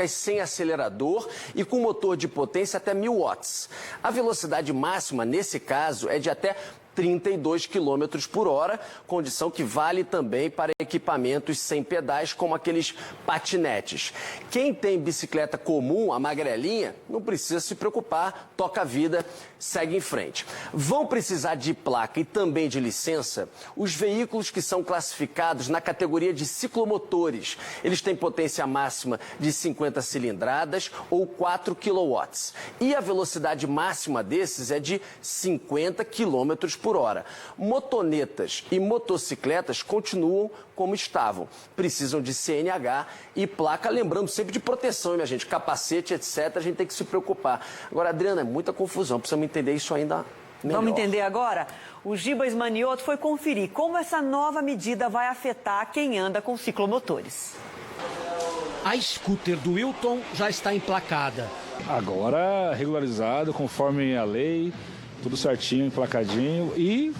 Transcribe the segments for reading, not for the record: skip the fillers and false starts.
elétricas sem acelerador e com motor de potência até 1000 watts. A velocidade máxima, nesse caso, é de até 32 km por hora, condição que vale também para equipamentos sem pedais, como aqueles patinetes. Quem tem bicicleta comum, a magrelinha, não precisa se preocupar, toca a vida, segue em frente. Vão precisar de placa e também de licença os veículos que são classificados na categoria de ciclomotores. Eles têm potência máxima de 50 cilindradas ou 4 kW. E a velocidade máxima desses é de 50 km por hora. Motonetas e motocicletas continuam como estavam. Precisam de CNH e placa, lembrando sempre de proteção, minha gente, capacete, etc. A gente tem que se preocupar. Agora, Adriana, é muita confusão, precisamos entender isso ainda melhor. Vamos entender agora? O Gibas Manioto foi conferir como essa nova medida vai afetar quem anda com ciclomotores. A scooter do Wilton já está emplacada. Agora regularizado, conforme a lei, tudo certinho, emplacadinho e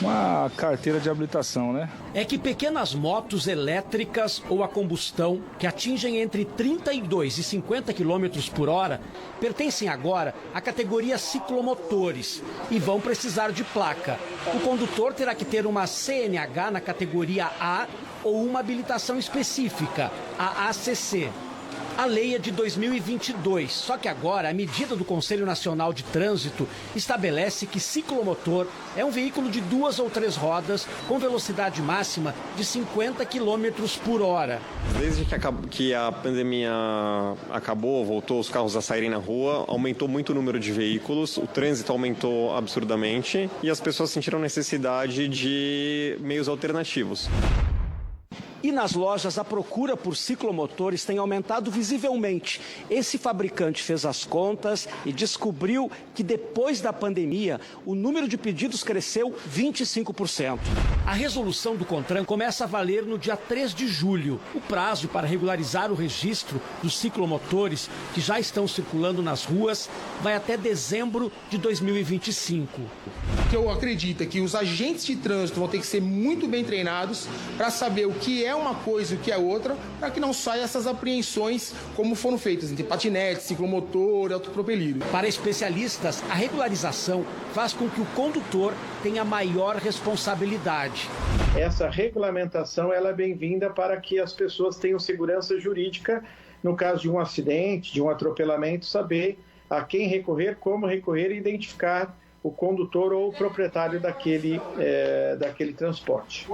uma carteira de habilitação, né? É que pequenas motos elétricas ou a combustão, que atingem entre 32 e 50 km por hora, pertencem agora à categoria ciclomotores e vão precisar de placa. O condutor terá que ter uma CNH na categoria A ou uma habilitação específica, a ACC. A lei é de 2022, só que agora a medida do Conselho Nacional de Trânsito estabelece que ciclomotor é um veículo de 2 ou 3 rodas com velocidade máxima de 50 km por hora. Desde que a pandemia acabou, voltou os carros a saírem na rua, aumentou muito o número de veículos, o trânsito aumentou absurdamente e as pessoas sentiram necessidade de meios alternativos. E nas lojas, a procura por ciclomotores tem aumentado visivelmente. Esse fabricante fez as contas e descobriu que depois da pandemia, o número de pedidos cresceu 25%. A resolução do CONTRAN começa a valer no dia 3 de julho. O prazo para regularizar o registro dos ciclomotores que já estão circulando nas ruas vai até dezembro de 2025. Eu acredito que os agentes de trânsito vão ter que ser muito bem treinados para saber o que é uma coisa e o que é outra, para que não saiam essas apreensões como foram feitas entre patinete, ciclomotor, autopropelido. Para especialistas, a regularização faz com que o condutor tenha maior responsabilidade. Essa regulamentação ela é bem-vinda para que as pessoas tenham segurança jurídica no caso de um acidente, de um atropelamento, saber a quem recorrer, como recorrer e identificar o condutor ou o proprietário daquele transporte.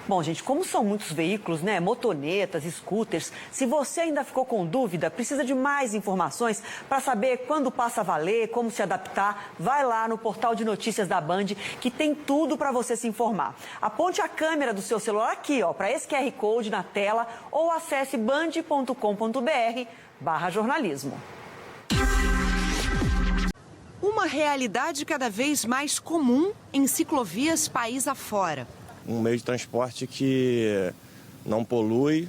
Bom, gente, como são muitos veículos, né? Motonetas, scooters, se você ainda ficou com dúvida, precisa de mais informações para saber quando passa a valer, como se adaptar, vai lá no portal de notícias da Band, que tem tudo para você se informar. Aponte a câmera do seu celular aqui, ó, para esse QR Code na tela ou acesse band.com.br/jornalismo. Uma realidade cada vez mais comum em ciclovias país afora. Um meio de transporte que não polui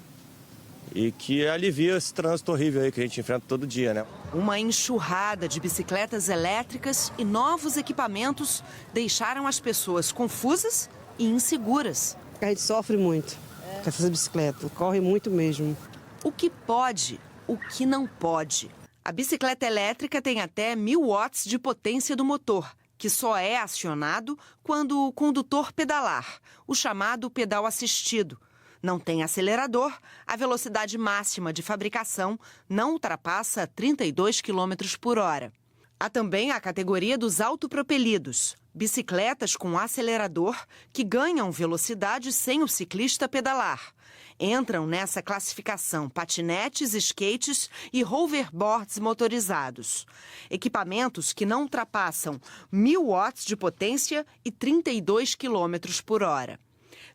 e que alivia esse trânsito horrível aí que a gente enfrenta todo dia, né? Uma enxurrada de bicicletas elétricas e novos equipamentos deixaram as pessoas confusas e inseguras. A gente sofre muito com essas bicicletas, corre muito mesmo. O que pode, o que não pode. A bicicleta elétrica tem até 1000 watts de potência do motor, que só é acionado quando o condutor pedalar, o chamado pedal assistido. Não tem acelerador, a velocidade máxima de fabricação não ultrapassa 32 km por hora. Há também a categoria dos autopropelidos, bicicletas com acelerador que ganham velocidade sem o ciclista pedalar. Entram nessa classificação patinetes, skates e hoverboards motorizados. Equipamentos que não ultrapassam 1000 watts de potência e 32 km por hora.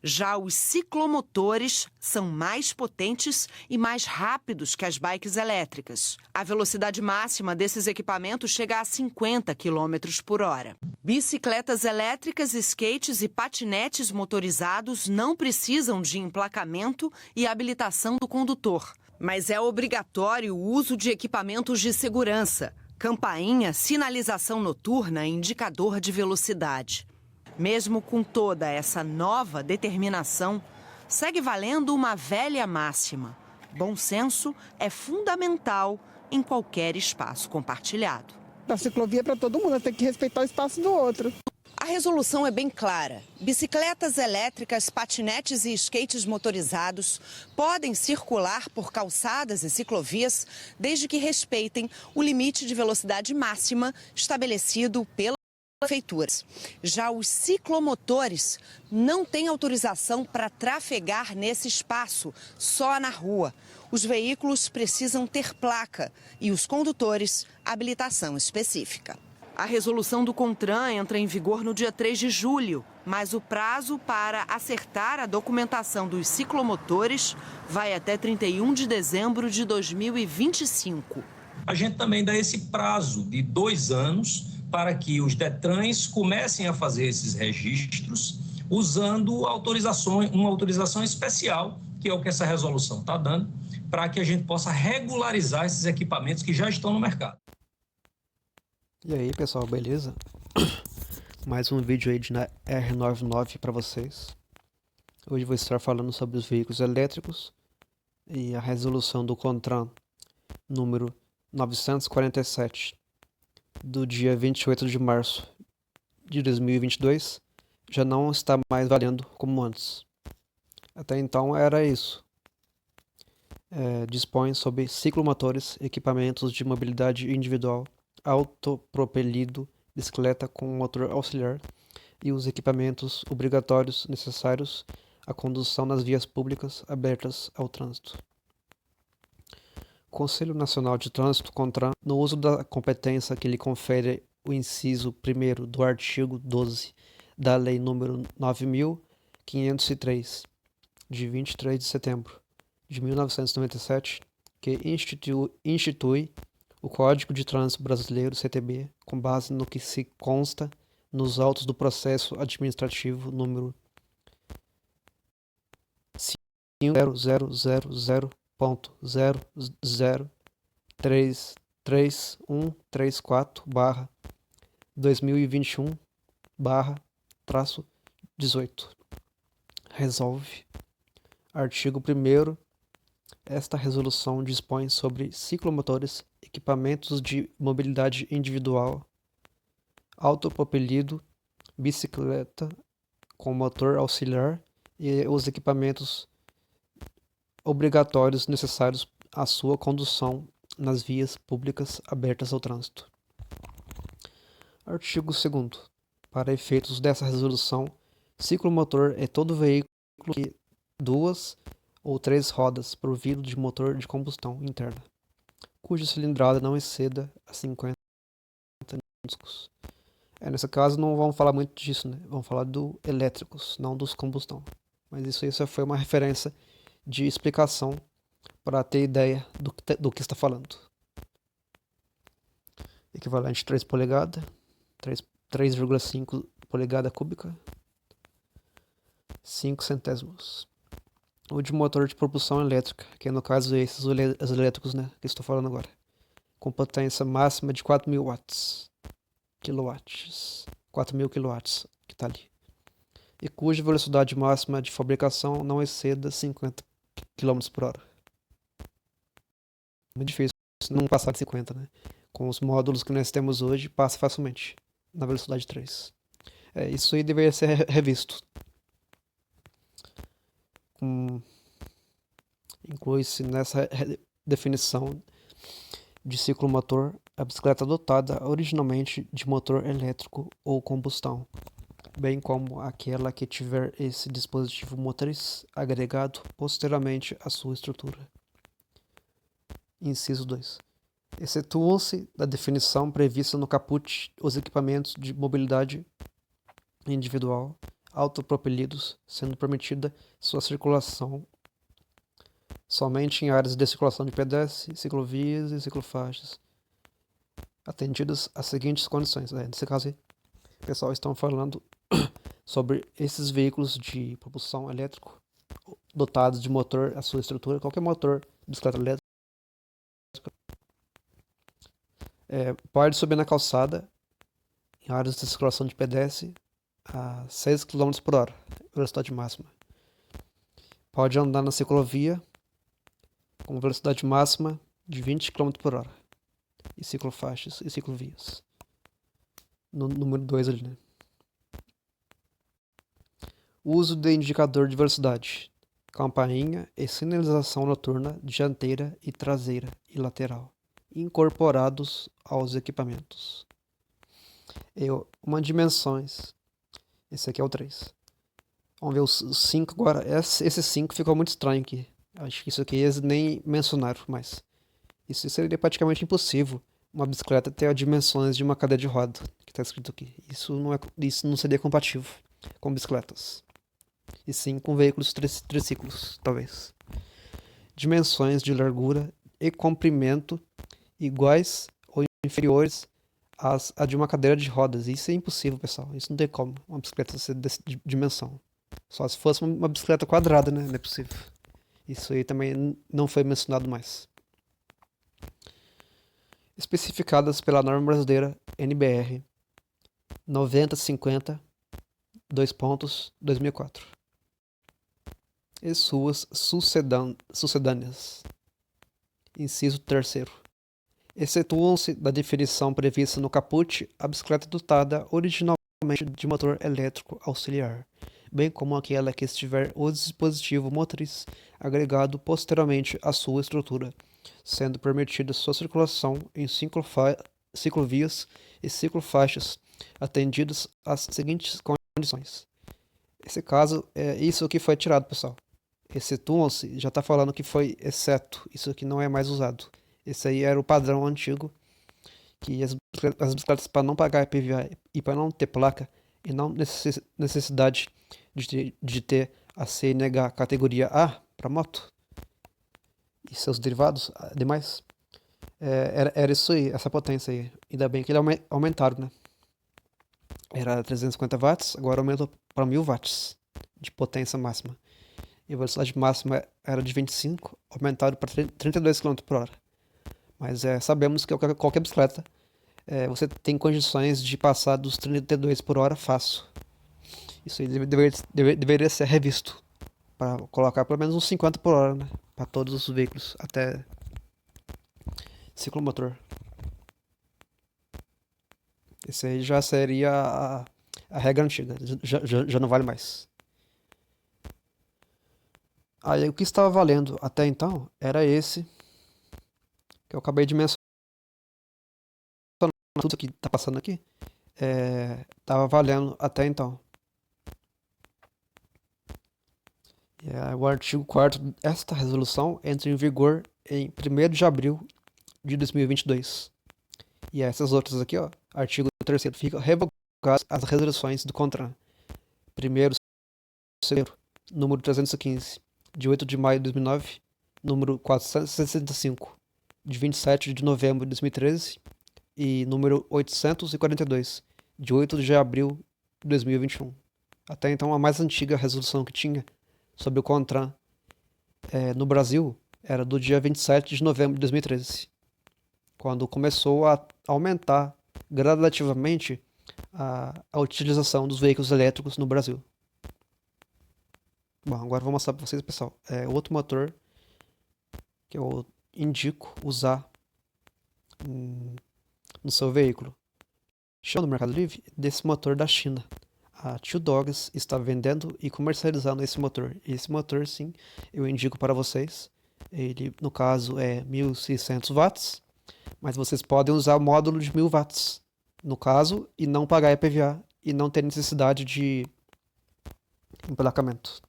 Já os ciclomotores são mais potentes e mais rápidos que as bikes elétricas. A velocidade máxima desses equipamentos chega a 50 km por hora. Bicicletas elétricas, skates e patinetes motorizados não precisam de emplacamento e habilitação do condutor. Mas é obrigatório o uso de equipamentos de segurança, campainha, sinalização noturna e indicador de velocidade. Mesmo com toda essa nova determinação, segue valendo uma velha máxima. Bom senso é fundamental em qualquer espaço compartilhado. A ciclovia é para todo mundo, tem que respeitar o espaço do outro. A resolução é bem clara. Bicicletas elétricas, patinetes e skates motorizados podem circular por calçadas e ciclovias desde que respeitem o limite de velocidade máxima estabelecido pelas prefeituras. Já os ciclomotores não têm autorização para trafegar nesse espaço, só na rua. Os veículos precisam ter placa e os condutores habilitação específica. A resolução do CONTRAN entra em vigor no dia 3 de julho, mas o prazo para acertar a documentação dos ciclomotores vai até 31 de dezembro de 2025. A gente também dá esse prazo de 2 anos para que os DETRANs comecem a fazer esses registros usando uma autorização especial, que é o que essa resolução está dando, para que a gente possa regularizar esses equipamentos que já estão no mercado. E aí pessoal, beleza? Mais um vídeo aí de R99 para vocês. Hoje vou estar falando sobre os veículos elétricos e a resolução do CONTRAN número 947 do dia 28 de março de 2022 já não está mais valendo como antes. Até então era isso. Dispõe sobre ciclomotores, equipamentos de mobilidade individual, autopropelido, bicicleta com motor auxiliar e os equipamentos obrigatórios necessários à condução nas vias públicas abertas ao trânsito. O Conselho Nacional de Trânsito, CONTRAN, no uso da competência que lhe confere o inciso 1º do artigo 12 da Lei nº 9.503, de 23 de setembro de 1997, que institui o Código de Trânsito Brasileiro, CTB, com base no que se consta nos autos do processo administrativo número 50000.00331/2021/18. Resolve. Artigo 1º. Esta resolução dispõe sobre ciclomotores, equipamentos de mobilidade individual, autopropelido, bicicleta com motor auxiliar e os equipamentos obrigatórios necessários à sua condução nas vias públicas abertas ao trânsito. Artigo 2º. Para efeitos dessa resolução, ciclomotor é todo veículo que 2 ou 3 rodas provido de motor de combustão interna, cuja cilindrada não exceda a 50 discos. Nesse caso não vamos falar muito disso, né? Vamos falar do elétricos, não dos combustão. Mas isso só foi uma referência de explicação para ter ideia do que está falando. Equivalente a 3 polegadas, 3,5 polegada cúbica, 5 centésimos. Ou de motor de propulsão elétrica, que no caso esses os elétricos, né, que estou falando agora, com potência máxima de 4.000 watts, quilowatts, 4.000 quilowatts, que está ali, e cuja velocidade máxima de fabricação não exceda 50 km por hora. Muito difícil não passar de 50, né? Com os módulos que nós temos hoje, passa facilmente na velocidade 3. Isso aí deveria ser revisto. Inclui-se nessa definição de ciclomotor a bicicleta dotada originalmente de motor elétrico ou combustão, bem como aquela que tiver esse dispositivo motriz agregado posteriormente à sua estrutura. Inciso 2. Excetuam-se da definição prevista no caput os equipamentos de mobilidade individual autopropelidos, sendo permitida sua circulação somente em áreas de circulação de pedestres, ciclovias e ciclofaixas, atendidas às seguintes condições. Nesse caso aí, pessoal, estão falando sobre esses veículos de propulsão elétrico dotados de motor, a sua estrutura, qualquer motor de bicicleta elétrica, pode subir na calçada em áreas de circulação de pedestre a 6 km por hora, velocidade máxima. Pode andar na ciclovia com velocidade máxima de 20 km por hora, e ciclofaixas e ciclovias. No número 2 ali, né? Uso de indicador de velocidade, campainha e sinalização noturna dianteira e traseira e lateral, incorporados aos equipamentos. Uma dimensões. Esse aqui é o 3. Vamos ver os 5 agora. Esse 5 ficou muito estranho aqui. Acho que isso aqui eles nem mencionaram mais. Isso seria praticamente impossível uma bicicleta ter as dimensões de uma cadeira de roda, que está escrito aqui. Isso não seria compatível com bicicletas. E sim com veículos triciclos, talvez. Dimensões de largura e comprimento iguais ou inferiores às de uma cadeira de rodas. Isso é impossível, pessoal. Isso não tem como uma bicicleta ser dessa dimensão. Só se fosse uma bicicleta quadrada, né? Não é possível. Isso aí também não foi mencionado mais. Especificadas pela norma brasileira NBR 9050 2004. E suas sucedâneas. Inciso 3º. Excetuam-se da definição prevista no caput a bicicleta dotada originalmente de motor elétrico auxiliar, bem como aquela que estiver o dispositivo motriz agregado posteriormente à sua estrutura, sendo permitida sua circulação em ciclovias e ciclofaixas, atendidas às seguintes condições. Esse caso, isso aqui foi tirado, pessoal. Excetuam-se, já está falando que foi exceto, isso aqui não é mais usado. Esse aí era o padrão antigo, que as bicicletas, para não pagar IPVA e para não ter placa, e não necessidade de ter a CNH categoria A para moto e seus derivados demais, era isso aí, essa potência aí. Ainda bem que ele aumentaram, né? Era 350 watts, agora aumentou para 1000 watts de potência máxima. E a velocidade máxima era de 25, aumentado para 32 km por hora. Mas sabemos que qualquer bicicleta, você tem condições de passar dos 32 por hora fácil. Isso aí deveria ser revisto, para colocar pelo menos uns 50 por hora, né? Para todos os veículos, até ciclomotor. Esse aí já seria a regra antiga, já não vale mais. Aí o que estava valendo até então era esse que eu acabei de mencionar. Tudo que está passando aqui estava valendo até então. O artigo 4º desta resolução entra em vigor em 1º de abril de 2022. E essas outras aqui, ó, artigo 3º, ficam revogadas as resoluções do CONTRAN. 1º, 2º, número 315, de 8 de maio de 2009, número 465, de 27 de novembro de 2013, e número 842, de 8 de abril de 2021. Até então, a mais antiga resolução que tinha sobre o CONTRAN no Brasil era do dia 27 de novembro de 2013, quando começou a aumentar gradativamente a utilização dos veículos elétricos no Brasil. Bom, agora eu vou mostrar para vocês, pessoal, outro motor que eu indico usar no seu veículo. Chama no Mercado Livre desse motor da China. A Two Dogs está vendendo e comercializando esse motor. Esse motor, sim, eu indico para vocês. Ele, no caso, é 1.600 watts, mas vocês podem usar o módulo de 1.000 watts, no caso, e não pagar IPVA e não ter necessidade de emplacamento.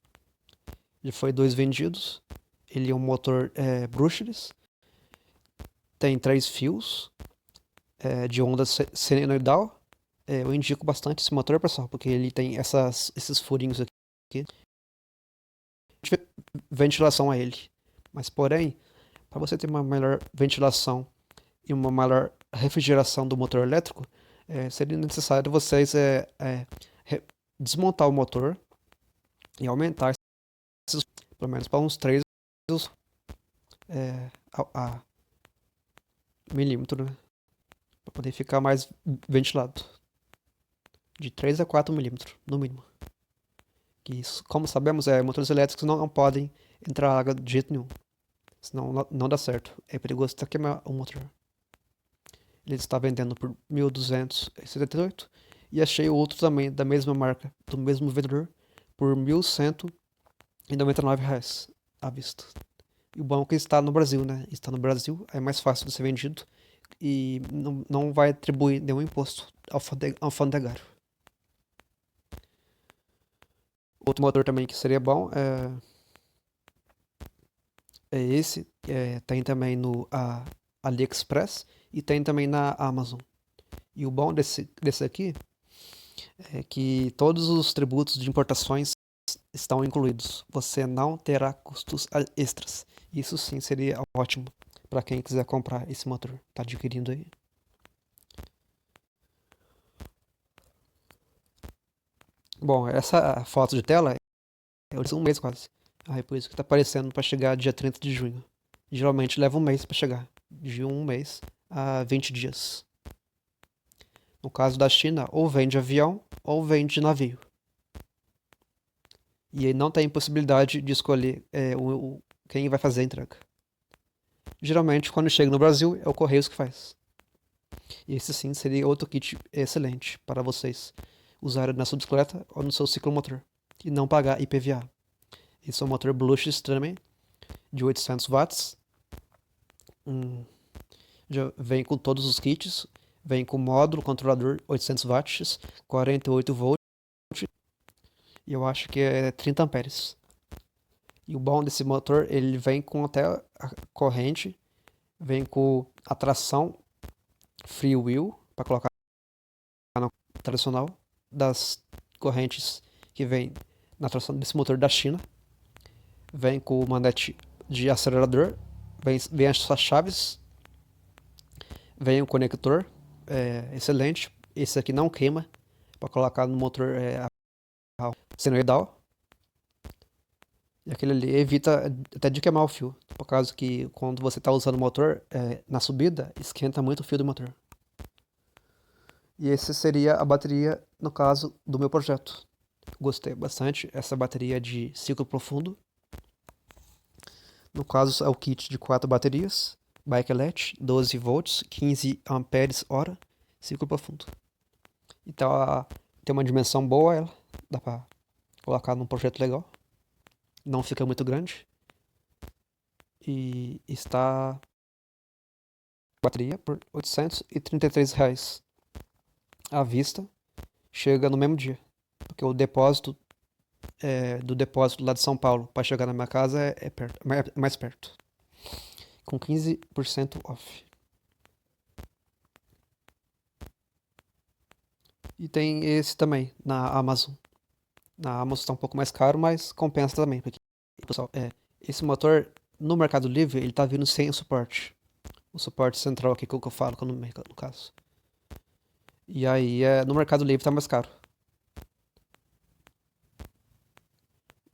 Ele foi 2 vendidos. Ele é um motor brushless. Tem 3 fios de onda senoidal. Eu indico bastante esse motor, pessoal, porque ele tem esses furinhos aqui. Ventilação a ele. Mas, porém, para você ter uma melhor ventilação e uma maior refrigeração do motor elétrico, seria necessário vocês desmontar o motor e aumentar esses, pelo menos para uns 3 milímetros, né? Para poder ficar mais ventilado. De 3 a 4 milímetros, no mínimo. Que isso, como sabemos, motores elétricos não podem entrar água de jeito nenhum. senão não dá certo. É perigoso até queimar o motor. Ele está vendendo por 1.278 e achei outro também da mesma marca, do mesmo vendedor, por R$ 1.199 à vista. E o bom é que está no Brasil, né? Está no Brasil, é mais fácil de ser vendido e não vai atribuir nenhum imposto alfandegário. Outro motor também que seria bom é esse. Tem também no AliExpress e tem também na Amazon. E o bom desse aqui é que todos os tributos de importações estão incluídos. Você não terá custos extras. Isso sim seria ótimo para quem quiser comprar esse motor. Tá adquirindo aí. Bom, essa foto de tela é um mês quase. Aí por isso que tá aparecendo para chegar dia 30 de junho. Geralmente leva um mês para chegar. De um mês a 20 dias. No caso da China, ou vem de avião ou vem de navio. E aí não tem possibilidade de escolher quem vai fazer a entrega. Geralmente, quando chega no Brasil, é o Correios que faz. E esse sim seria outro kit excelente para vocês usarem na sua bicicleta ou no seu ciclomotor e não pagar IPVA. Esse é um motor Bluetooth Extreme de 800 watts. Já vem com todos os kits. Vem com módulo, controlador 800 watts, 48 volts e eu acho que é 30 amperes. E o bom desse motor, ele vem com até a corrente, vem com a tração freewheel para colocar no tradicional das correntes que vem na tração desse motor da China. Vem com o manete de acelerador, vem as suas chaves, vem o conector. Excelente. Esse aqui não queima para colocar no motor senoidal. E aquele ali evita até de queimar o fio, por causa que quando você está usando o motor na subida, esquenta muito o fio do motor. E esse seria a bateria no caso do meu projeto. Gostei bastante essa bateria de ciclo profundo. No caso é o kit de 4 baterias. Bike LED, 12 volts, 15 amperes hora, ciclo profundo. Então tem uma dimensão boa ela, dá para colocar num projeto legal. Não fica muito grande. E está bateria por R$ 833 à vista. Chega no mesmo dia, porque o depósito do depósito lá de São Paulo para chegar na minha casa é mais perto. Com 15% off. E tem esse também na Amazon. Na Amazon está um pouco mais caro, mas compensa também. Porque, pessoal, esse motor no Mercado Livre ele está vindo sem o suporte. O suporte central aqui que eu falo no caso. E aí no Mercado Livre está mais caro.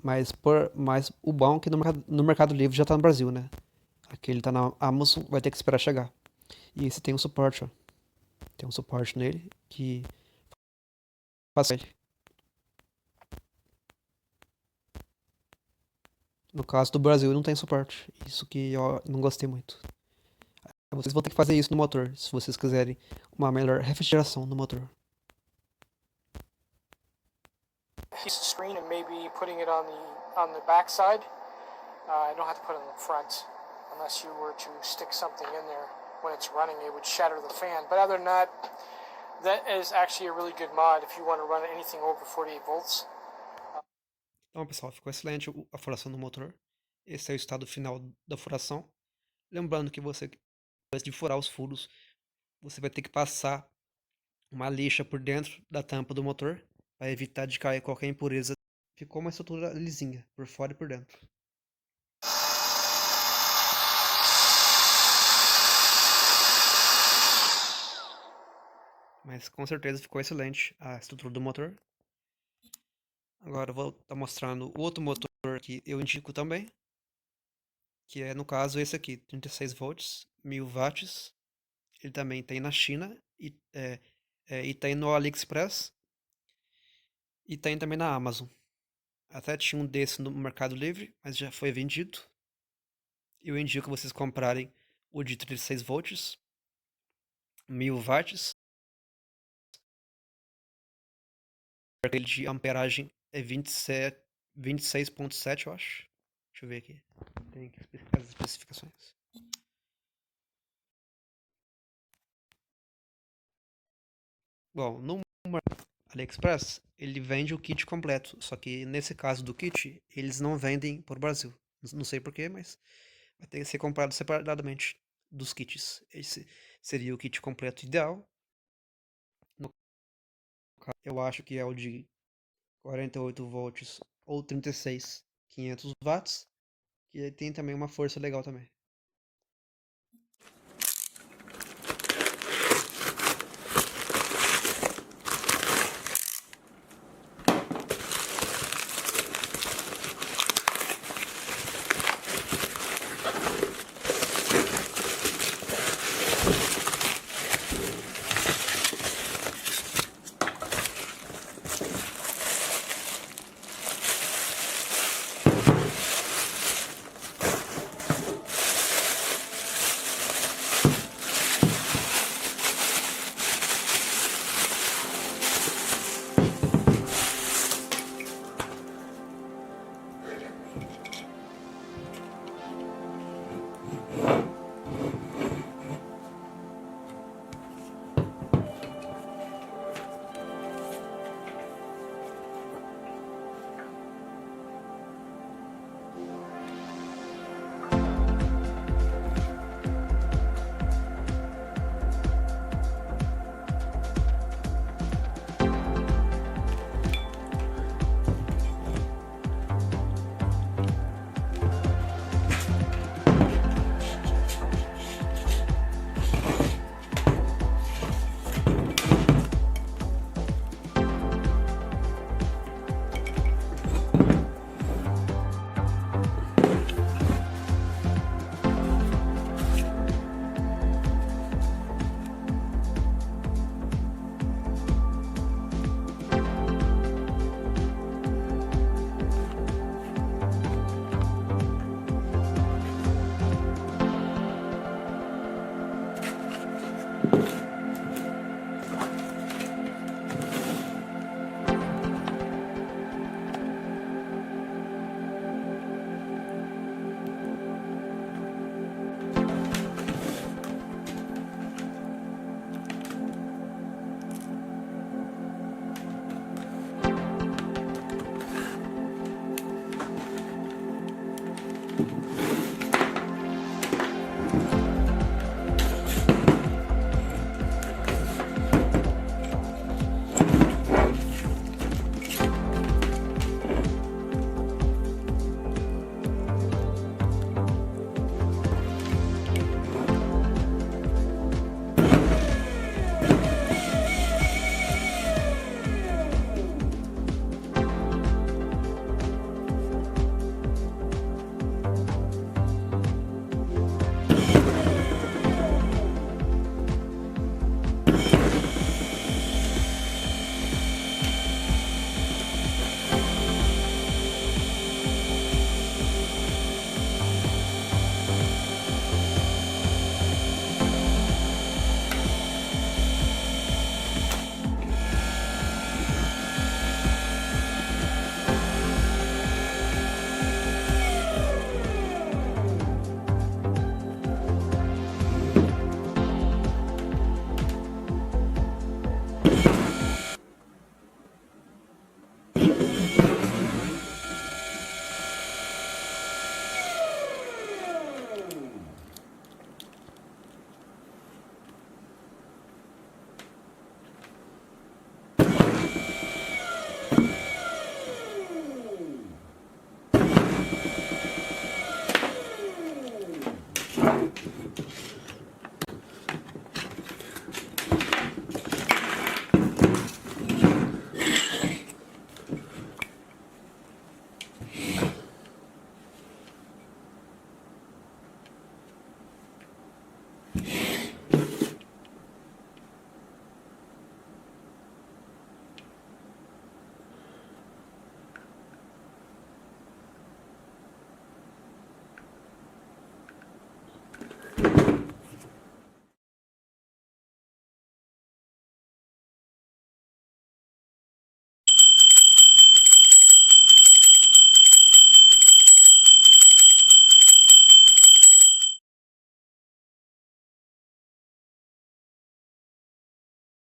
Mas o bom é que no Mercado Livre já está no Brasil, né? Aqui ele tá na Amazon, vai ter que esperar chegar. E esse tem um suporte, ó. Tem um suporte nele que faz ele. No caso do Brasil não tem suporte. Isso que eu não gostei muito. Vocês vão ter que fazer isso no motor, se vocês quiserem uma melhor refrigeração no motor. Screen and maybe putting it on the back side. I don't have to put it on the front. Unless you were to stick something in there when it's running, it would shatter the fan. But other than that, that is actually a really good mod if you want to run anything over 48 volts. Então, pessoal, ficou excelente a furação do motor. Esse é o estado final da furação. Lembrando que você, antes de furar os furos, você vai ter que passar uma lixa por dentro da tampa do motor para evitar de cair qualquer impureza. Ficou uma estrutura lisinha, por fora e por dentro. Mas com certeza ficou excelente a estrutura do motor. Agora eu vou estar mostrando o outro motor que eu indico também. Que é no caso esse aqui, 36 volts, 1000 watts. Ele também tem na China e tem no AliExpress. E tem também na Amazon. Até tinha um desse no Mercado Livre, mas já foi vendido. eu indico vocês comprarem o de 36 volts, 1000 watts. Aquele de amperagem é 26.7, eu acho. Deixa eu ver aqui. Tem que explicar as especificações. Bom, no AliExpress, ele vende o kit completo. Só que nesse caso do kit, eles não vendem por Brasil. Não sei porquê, mas vai ter que ser comprado separadamente dos kits. Esse seria o kit completo ideal. No caso, eu acho que é o de 48 volts ou 36, 500 watts. Que tem também uma força legal também.